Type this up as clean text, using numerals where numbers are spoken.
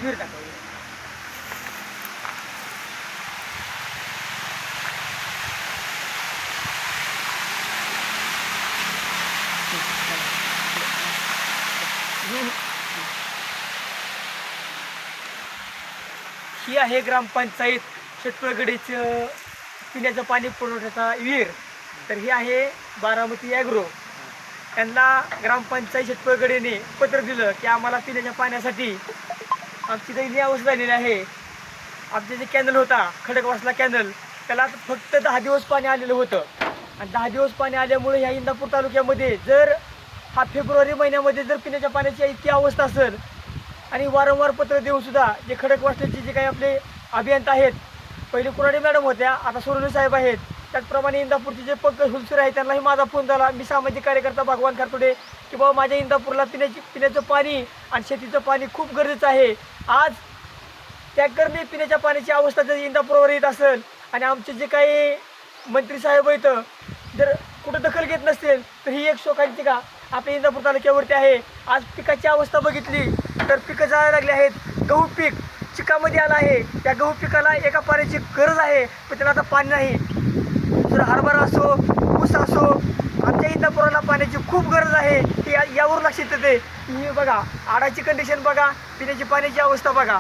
विहीर दाखवा. ही आहे ग्रामपंचायत शेतपळगडीचं पिण्याचं पाणी पुरवठ्याचा विहीर. तर ही आहे बारामती ॲग्रो. त्यांना ग्रामपंचायत शेतपळगडीने पत्र दिलं की आम्हाला पिण्याच्या पाण्यासाठी आमची दयनीय अवस्था झालेली आहे. आमचे जे कॅनल होता खडकवासला कॅनल, त्याला फक्त 10 दिवस पाणी आलेलं होतं. आणि 10 दिवस पाणी आल्यामुळे ह्या इंदापूर तालुक्यामध्ये जर हा फेब्रुवारी महिन्यामध्ये जर पिण्याच्या पाण्याची इतकी अवस्था असेल आणि वारंवार पत्र देऊनसुद्धा जे खडकवासल्याचे जे काही आपले अभियंता आहेत, पहिले कुराडे मॅडम होत्या, आता सोनवणे साहेब आहेत, त्याचप्रमाणे इंदापूरचे जे पंकज हुलसुरे आहेत त्यांनाही माझा फोन झाला. मी सामाजिक कार्यकर्ता भगवान खारतोडे की बाबा माझ्या इंदापूरला पिण्याचं पाणी आणि शेतीचं पाणी खूप गरजेचं आहे. आज टँकरने पिण्याच्या पाण्याची अवस्था जर इंदापूरवर येत असेल आणि आमचे जे काही मंत्री साहेब आहेत जर कुठं दखल घेत नसतील तर ही एक शोकांची का आपल्या इंदापूर तालुक्यावरती आहे. आज पिकाची अवस्था बघितली तर पिकं जायला लागली आहेत. गहू पीक चिकामध्ये आलं आहे. त्या गहू पिकाला एका पाण्याची गरज आहे, पण त्याला आता पाणी नाही. जर हरभरा असो, ऊस असो, आमच्या इंदापुराला पाण्याची खूप गरज आहे. ही यावर लक्ष येते. ही बघा आडाची कंडिशन बघा, पिण्याची पाण्याची अवस्था बघा.